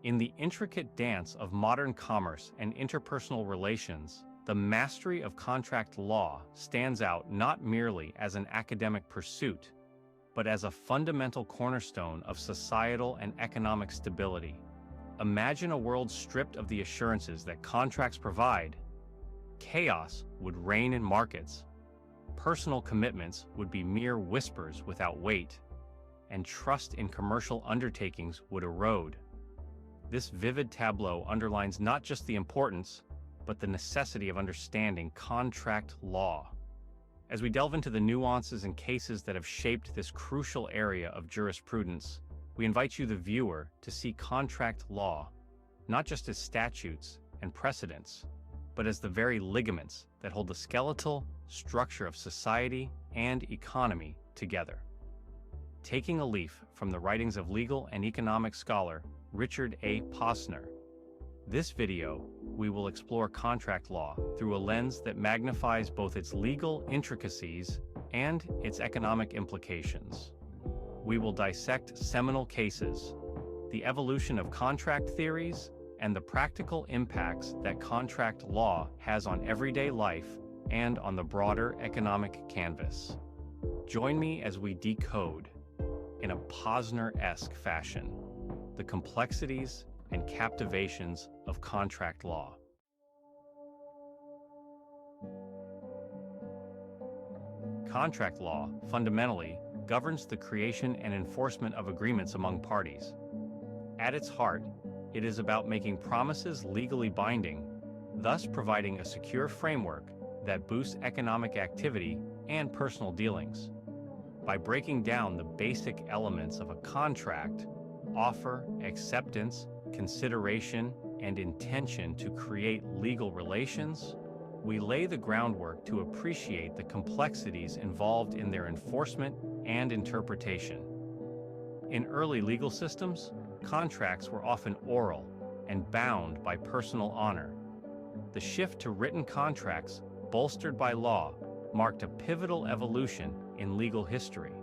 In the intricate dance of modern commerce and interpersonal relations, the mastery of contract law stands out not merely as an academic pursuit, but as a fundamental cornerstone of societal and economic stability. Imagine a world stripped of the assurances that contracts provide. Chaos would reign in markets. Personal commitments would be mere whispers without weight, and trust in commercial undertakings would erode. This vivid tableau underlines not just the importance, but the necessity of understanding contract law. As we delve into the nuances and cases that have shaped this crucial area of jurisprudence, we invite you, the viewer, to see contract law not just as statutes and precedents, but as the very ligaments that hold the skeletal structure of society and economy together. Taking a leaf from the writings of legal and economic scholar Richard A. Posner, this video, we will explore contract law through a lens that magnifies both its legal intricacies and its economic implications. We will dissect seminal cases, the evolution of contract theories, and the practical impacts that contract law has on everyday life and on the broader economic canvas. Join me as we decode, in a Posner-esque fashion, the complexities and captivations of contract law. Contract law, fundamentally, governs the creation and enforcement of agreements among parties. At its heart, it is about making promises legally binding, thus providing a secure framework that boosts economic activity and personal dealings. By breaking down the basic elements of a contract, offer, acceptance, consideration, and intention to create legal relations, we lay the groundwork to appreciate the complexities involved in their enforcement and interpretation. In early legal systems, contracts were often oral and bound by personal honor. The shift to written contracts, bolstered by law, marked a pivotal evolution in legal history.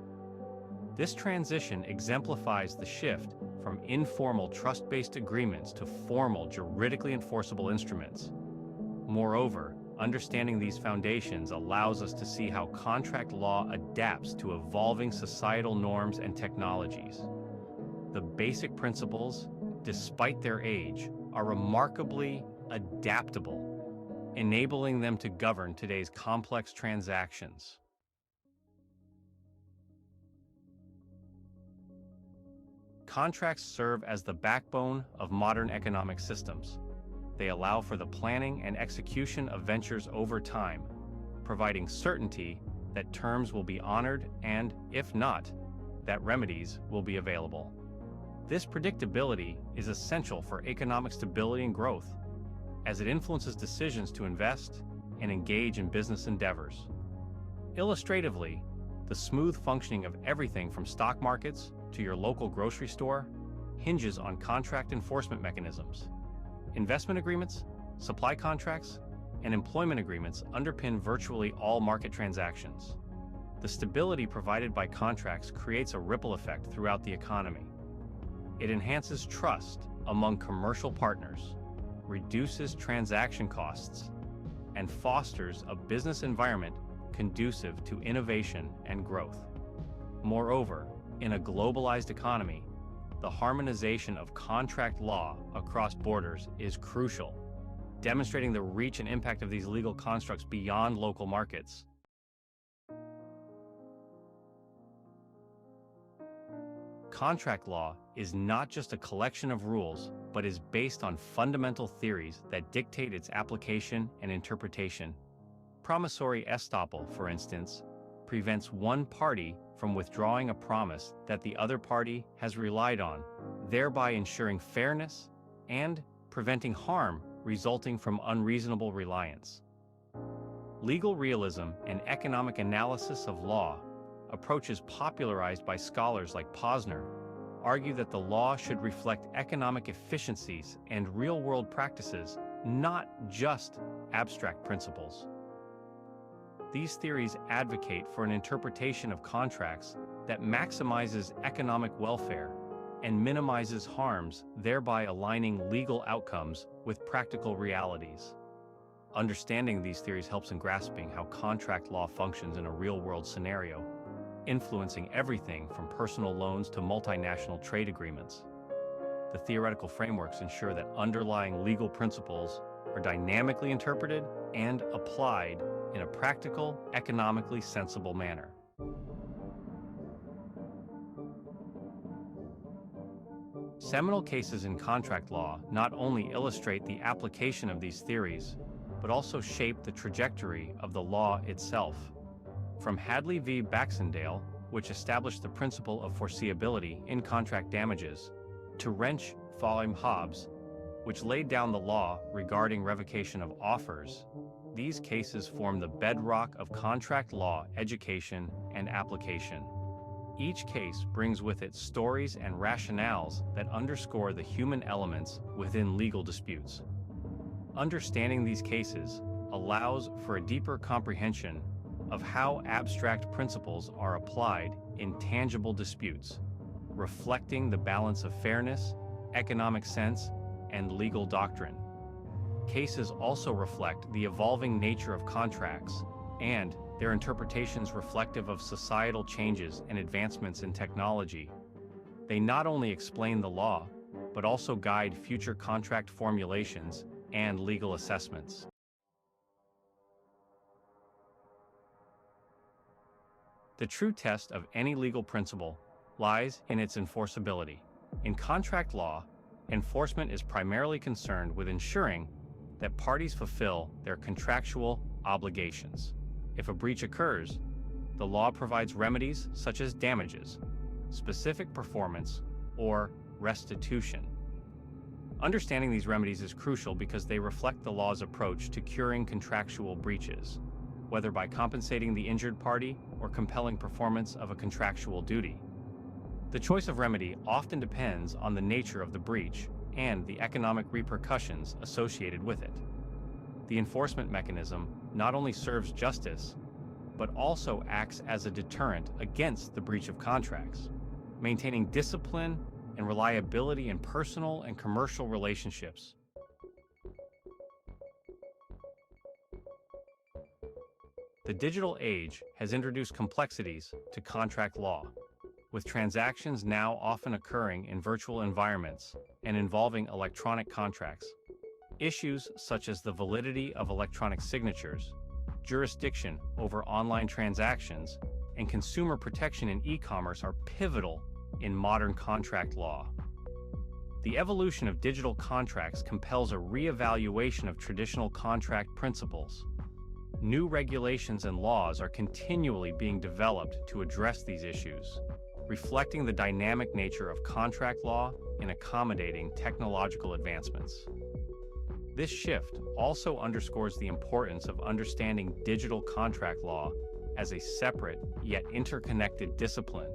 This transition exemplifies the shift from informal trust-based agreements to formal juridically enforceable instruments. Moreover, understanding these foundations allows us to see how contract law adapts to evolving societal norms and technologies. The basic principles, despite their age, are remarkably adaptable, enabling them to govern today's complex transactions. Contracts serve as the backbone of modern economic systems. They allow for the planning and execution of ventures over time, providing certainty that terms will be honored and, if not, that remedies will be available. This predictability is essential for economic stability and growth, as it influences decisions to invest and engage in business endeavors. Illustratively, the smooth functioning of everything from stock markets to your local grocery store hinges on contract enforcement mechanisms. Investment agreements, supply contracts, and employment agreements underpin virtually all market transactions. The stability provided by contracts creates a ripple effect throughout the economy. It enhances trust among commercial partners, reduces transaction costs, and fosters a business environment conducive to innovation and growth. Moreover, in a globalized economy, the harmonization of contract law across borders is crucial, demonstrating the reach and impact of these legal constructs beyond local markets. Contract law is not just a collection of rules, but is based on fundamental theories that dictate its application and interpretation. Promissory estoppel, for instance, prevents one party from withdrawing a promise that the other party has relied on, thereby ensuring fairness and preventing harm resulting from unreasonable reliance. Legal realism and economic analysis of law, approaches popularized by scholars like Posner, argue that the law should reflect economic efficiencies and real-world practices, not just abstract principles. These theories advocate for an interpretation of contracts that maximizes economic welfare and minimizes harms, thereby aligning legal outcomes with practical realities. Understanding these theories helps in grasping how contract law functions in a real-world scenario, influencing everything from personal loans to multinational trade agreements. The theoretical frameworks ensure that underlying legal principles are dynamically interpreted and applied in a practical, economically sensible manner. Seminal cases in contract law not only illustrate the application of these theories, but also shape the trajectory of the law itself. From Hadley v. Baxendale, which established the principle of foreseeability in contract damages, to Wrench v. Hobbs, which laid down the law regarding revocation of offers, these cases form the bedrock of contract law education and application. Each case brings with it stories and rationales that underscore the human elements within legal disputes. Understanding these cases allows for a deeper comprehension of how abstract principles are applied in tangible disputes, reflecting the balance of fairness, economic sense, and legal doctrine. Cases also reflect the evolving nature of contracts and their interpretations reflective of societal changes and advancements in technology. They not only explain the law, but also guide future contract formulations and legal assessments. The true test of any legal principle lies in its enforceability. In contract law, enforcement is primarily concerned with ensuring that parties fulfill their contractual obligations. If a breach occurs, the law provides remedies such as damages, specific performance, or restitution. Understanding these remedies is crucial because they reflect the law's approach to curing contractual breaches, whether by compensating the injured party or compelling performance of a contractual duty. The choice of remedy often depends on the nature of the breach and the economic repercussions associated with it. The enforcement mechanism not only serves justice, but also acts as a deterrent against the breach of contracts, maintaining discipline and reliability in personal and commercial relationships. The digital age has introduced complexities to contract law, with transactions now often occurring in virtual environments and involving electronic contracts. Issues such as the validity of electronic signatures, jurisdiction over online transactions, and consumer protection in e-commerce are pivotal in modern contract law. The evolution of digital contracts compels a reevaluation of traditional contract principles. New regulations and laws are continually being developed to address these issues, reflecting the dynamic nature of contract law in accommodating technological advancements. This shift also underscores the importance of understanding digital contract law as a separate yet interconnected discipline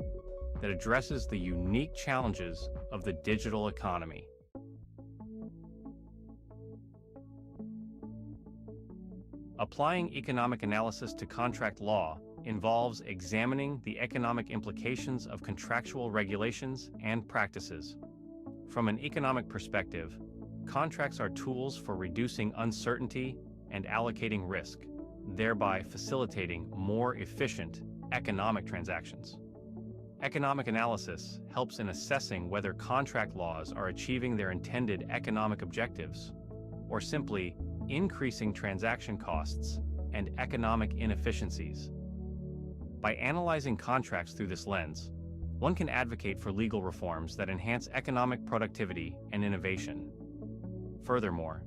that addresses the unique challenges of the digital economy. Applying economic analysis to contract law involves examining the economic implications of contractual regulations and practices. From an economic perspective, contracts are tools for reducing uncertainty and allocating risk, thereby facilitating more efficient economic transactions. Economic analysis helps in assessing whether contract laws are achieving their intended economic objectives, or simply increasing transaction costs and economic inefficiencies. By analyzing contracts through this lens, one can advocate for legal reforms that enhance economic productivity and innovation. Furthermore,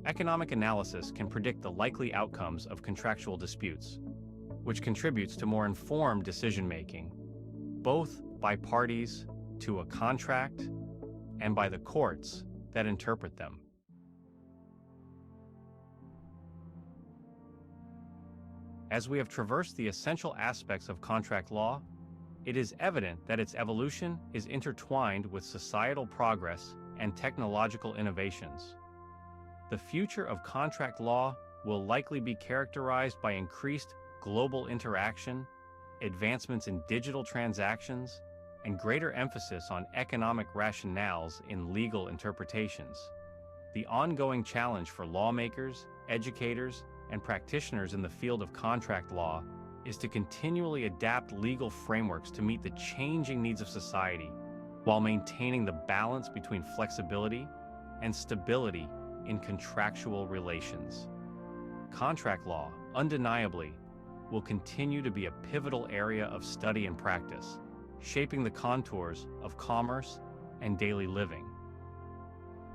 economic analysis can predict the likely outcomes of contractual disputes, which contributes to more informed decision-making, both by parties to a contract and by the courts that interpret them. As we have traversed the essential aspects of contract law, it is evident that its evolution is intertwined with societal progress and technological innovations. The future of contract law will likely be characterized by increased global interaction, advancements in digital transactions, and greater emphasis on economic rationales in legal interpretations. The ongoing challenge for lawmakers, educators, and practitioners in the field of contract law is to continually adapt legal frameworks to meet the changing needs of society, while maintaining the balance between flexibility and stability in contractual relations. Contract law, undeniably, will continue to be a pivotal area of study and practice, shaping the contours of commerce and daily living.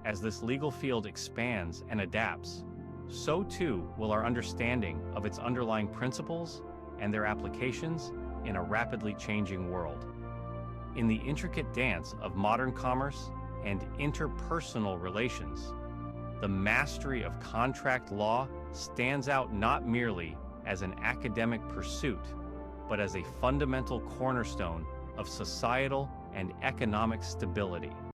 As this legal field expands and adapts, so too will our understanding of its underlying principles and their applications in a rapidly changing world. In the intricate dance of modern commerce and interpersonal relations, the mastery of contract law stands out not merely as an academic pursuit, but as a fundamental cornerstone of societal and economic stability.